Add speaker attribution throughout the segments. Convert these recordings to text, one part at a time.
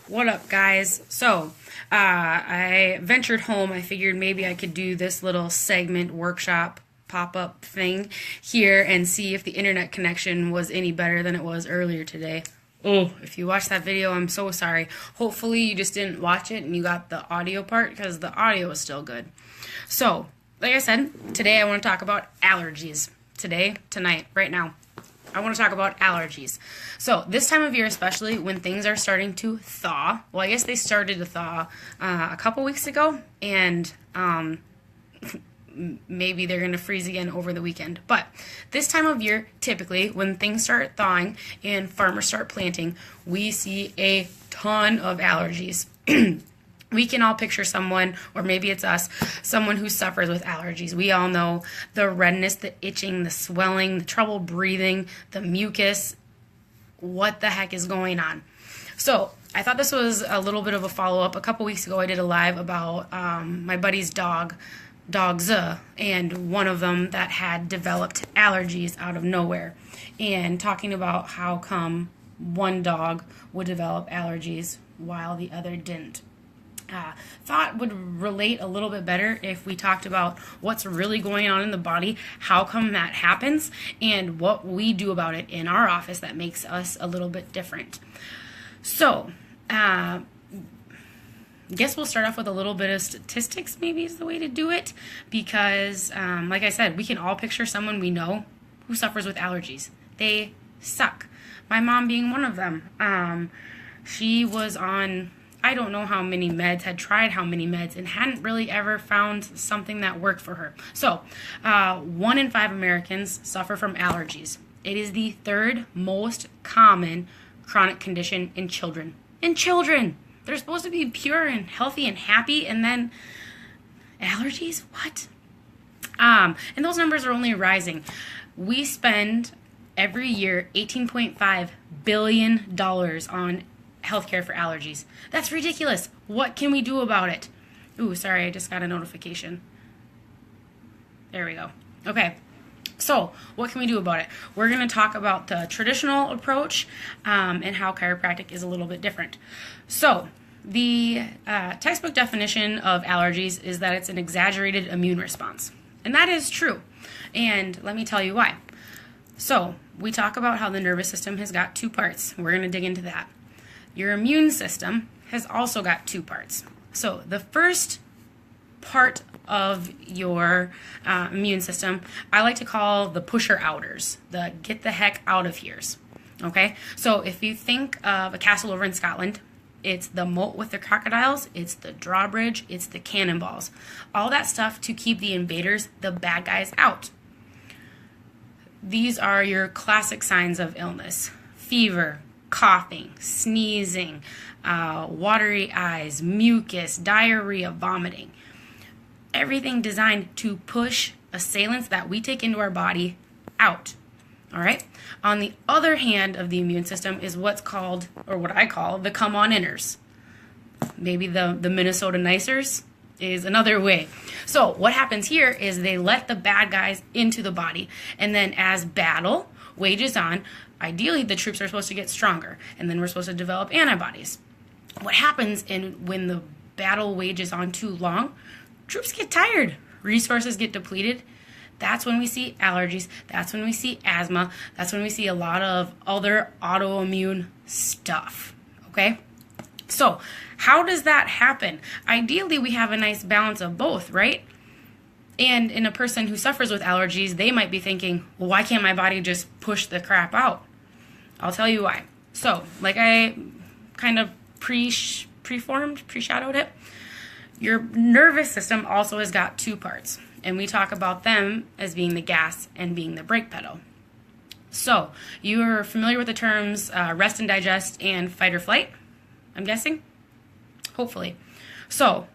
Speaker 1: What up, guys? I ventured home. I figured maybe I could do this little segment workshop pop-up thing here and see if the internet connection was any better than it was earlier today. Oh, if you watched that video, I'm so sorry. Hopefully you just didn't watch it and you got the audio part because the audio is still good. So, like I said, today I want to talk about allergies. Tonight, right now. I want to talk about allergies. So this time of year, especially when things are starting to thaw, well, I guess they started to thaw a couple weeks ago, and maybe they're going to freeze again over the weekend. But this time of year, typically, when things start thawing and farmers start planting, we see a ton of allergies. We can all picture someone, or maybe it's us, someone who suffers with allergies. We all know the redness, the itching, the swelling, the trouble breathing, the mucus. What the heck is going on? So I thought this was a little bit of a follow-up. A couple weeks ago I did a live about my buddy's dogs, and one of them that had developed allergies out of nowhere, and talking about how come one dog would develop allergies while the other didn't. Thought would relate a little bit better if we talked about what's really going on in the body, how come that happens, and what we do about it in our office that makes us a little bit different. So, guess we'll start off with a little bit of statistics, maybe is the way to do it, because, like I said, we can all picture someone we know who suffers with allergies. They suck. My mom being one of them. She was on, I don't know how many meds, had tried how many meds, and hadn't really ever found something that worked for her. So, 1 in 5 Americans suffer from allergies. It is the third most common chronic condition in children. In children! They're supposed to be pure and healthy and happy, and then allergies? What? And those numbers are only rising. We spend every year $18.5 billion on healthcare for allergies. That's ridiculous. What can we do about it? Ooh, sorry, I just got a notification. There we go. Okay. So, what can we do about it? We're going to talk about the traditional approach and how chiropractic is a little bit different. So, the textbook definition of allergies is that it's an exaggerated immune response. And that is true. And let me tell you why. So, we talk about how the nervous system has got 2 parts. We're going to dig into that. Your immune system has also got 2 parts. So the first part of your immune system, I like to call the pusher-outers, the get the heck out of here's. Okay? So if you think of a castle over in Scotland, it's the moat with the crocodiles, it's the drawbridge, it's the cannonballs. All that stuff to keep the invaders, the bad guys, out. These are your classic signs of illness. Fever, coughing, sneezing, watery eyes, mucus, diarrhea, vomiting. Everything designed to push assailants that we take into our body out. All right? On the other hand of the immune system is what's called, or what I call, the come-on-inners. Maybe the Minnesota Nicers is another way. So what happens here is they let the bad guys into the body, and then as battle wages on, ideally, the troops are supposed to get stronger, and then we're supposed to develop antibodies. What happens when the battle wages on too long? Troops get tired. Resources get depleted. That's when we see allergies. That's when we see asthma. That's when we see a lot of other autoimmune stuff. Okay? So, how does that happen? Ideally, we have a nice balance of both, right? And in a person who suffers with allergies, they might be thinking, well, why can't my body just push the crap out? I'll tell you why. So, like I kind of pre-shadowed it, your nervous system also has got 2 parts. And we talk about them as being the gas and being the brake pedal. So, you're familiar with the terms rest and digest and fight or flight, I'm guessing? Hopefully. So,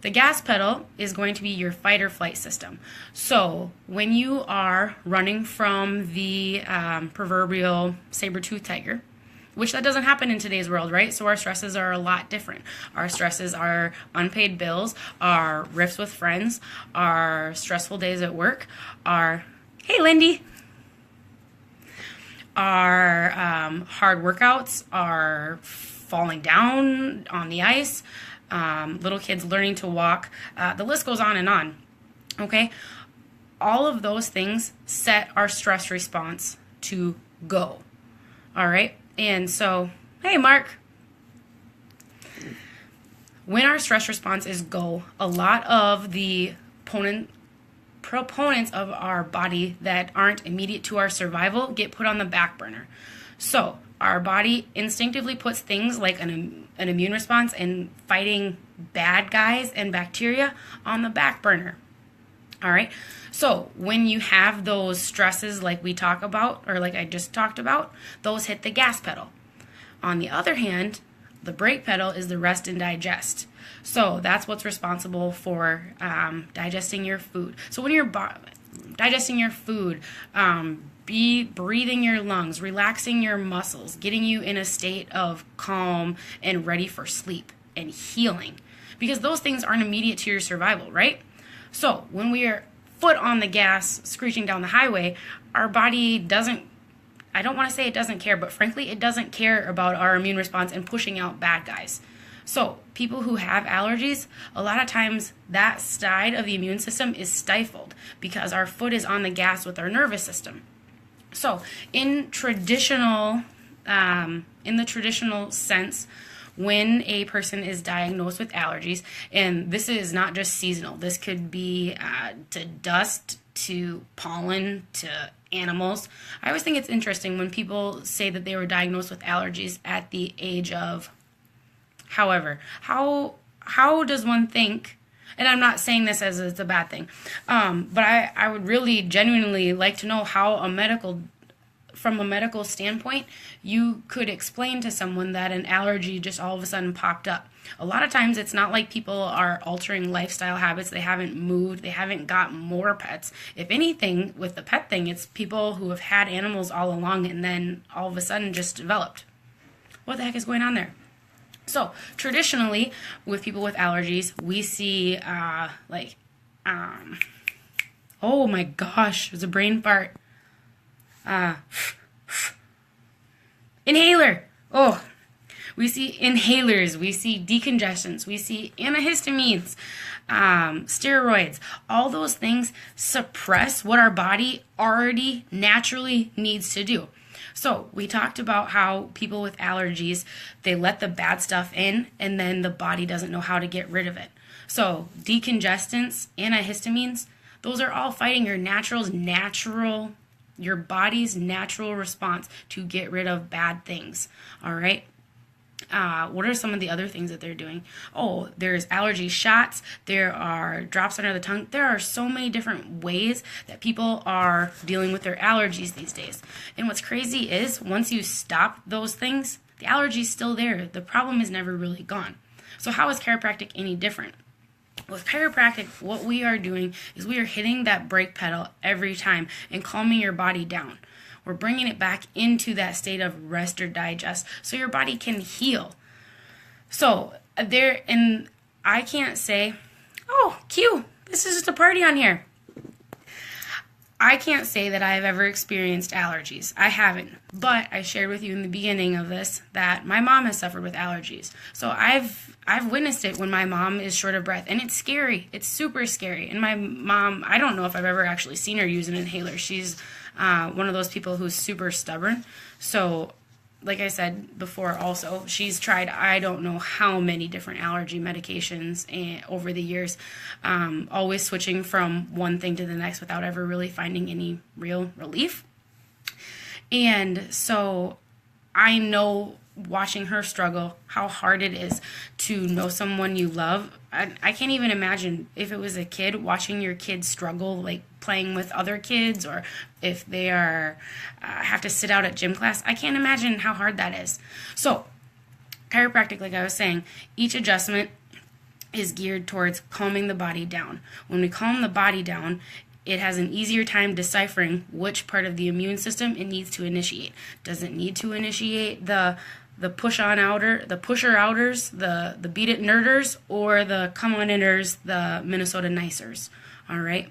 Speaker 1: the gas pedal is going to be your fight or flight system. So when you are running from the proverbial saber-toothed tiger, which that doesn't happen in today's world, right? So our stresses are a lot different. Our stresses are unpaid bills, our rifts with friends, our stressful days at work, our, hey Lindy, our hard workouts, our falling down on the ice, little kids learning to walk. The list goes on and on. Okay? All of those things set our stress response to go. All right? And so, hey, Mark. When our stress response is go, a lot of the proponents of our body that aren't immediate to our survival get put on the back burner. So our body instinctively puts things like an immune response and fighting bad guys and bacteria on the back burner. All right. So when you have those stresses like we talk about, or like I just talked about, those hit the gas pedal. On the other hand, the brake pedal is the rest and digest. So that's what's responsible for digesting your food. So when you're digesting your food, be breathing your lungs, relaxing your muscles, getting you in a state of calm and ready for sleep and healing. Because those things aren't immediate to your survival, right? So when we are foot on the gas, screeching down the highway, our body doesn't, I don't want to say it doesn't care, but frankly, it doesn't care about our immune response and pushing out bad guys. So people who have allergies, a lot of times that side of the immune system is stifled because our foot is on the gas with our nervous system. So in the traditional sense, when a person is diagnosed with allergies, and this is not just seasonal, this could be to dust, to pollen, to animals. I always think it's interesting when people say that they were diagnosed with allergies at the age of, however, how does one think, and I'm not saying this as it's a bad thing, but I would really genuinely like to know how from a medical standpoint, you could explain to someone that an allergy just all of a sudden popped up. A lot of times it's not like people are altering lifestyle habits. They haven't moved. They haven't got more pets. If anything, with the pet thing, it's people who have had animals all along and then all of a sudden just developed. What the heck is going on there? So traditionally, with people with allergies, we see oh my gosh, it was a brain fart. Inhaler. Oh, we see inhalers, we see decongestants, we see antihistamines, steroids. All those things suppress what our body already naturally needs to do. So we talked about how people with allergies, they let the bad stuff in and then the body doesn't know how to get rid of it. So decongestants, antihistamines, those are all fighting your body's natural response to get rid of bad things. All right. What are some of the other things that they're doing? Oh, there's allergy shots. There are drops under the tongue. There are so many different ways that people are dealing with their allergies these days. And what's crazy is once you stop those things, the allergy's still there. The problem is never really gone. So how is chiropractic any different? With chiropractic, what we are doing is we are hitting that brake pedal every time and calming your body down. We're bringing it back into that state of rest or digest so your body can heal. So and I can't say, oh, Q, this is just a party on here. I can't say that I have ever experienced allergies. I haven't. But I shared with you in the beginning of this that my mom has suffered with allergies. So I've witnessed it when my mom is short of breath. And it's scary. It's super scary. And my mom, I don't know if I've ever actually seen her use an inhaler. She's one of those people who's super stubborn. So like I said before also, she's tried I don't know how many different allergy medications over the years, always switching from one thing to the next without ever really finding any real relief. And so I know, watching her struggle, how hard it is to know someone you love. I can't even imagine if it was a kid, watching your kid struggle, like playing with other kids, or if they are have to sit out at gym class. I can't imagine how hard that is. So chiropractic, like I was saying, each adjustment is geared towards calming the body down. When we calm the body down, it has an easier time deciphering which part of the immune system it needs to initiate. Does it need to initiate the pusher outers, the beat it nerders, or the come on inners, the Minnesota nicers? All right.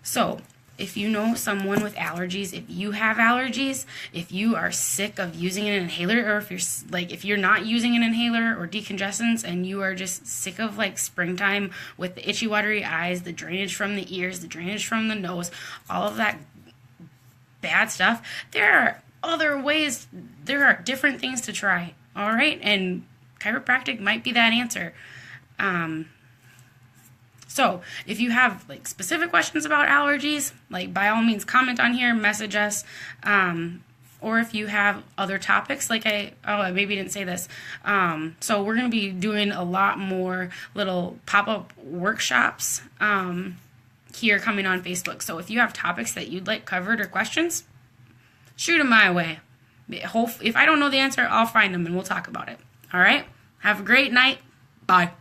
Speaker 1: So if you know someone with allergies, if you have allergies, if you are sick of using an inhaler, or if you're not using an inhaler or decongestants and you are just sick of like springtime with the itchy, watery eyes, the drainage from the ears, the drainage from the nose, all of that bad stuff, there are other ways, there are different things to try, all right? And chiropractic might be that answer. So if you have like specific questions about allergies, like by all means comment on here, message us, or if you have other topics, like I maybe didn't say this. So we're going to be doing a lot more little pop-up workshops here coming on Facebook. So if you have topics that you'd like covered or questions, shoot them my way. If I don't know the answer, I'll find them and we'll talk about it. All right? Have a great night. Bye.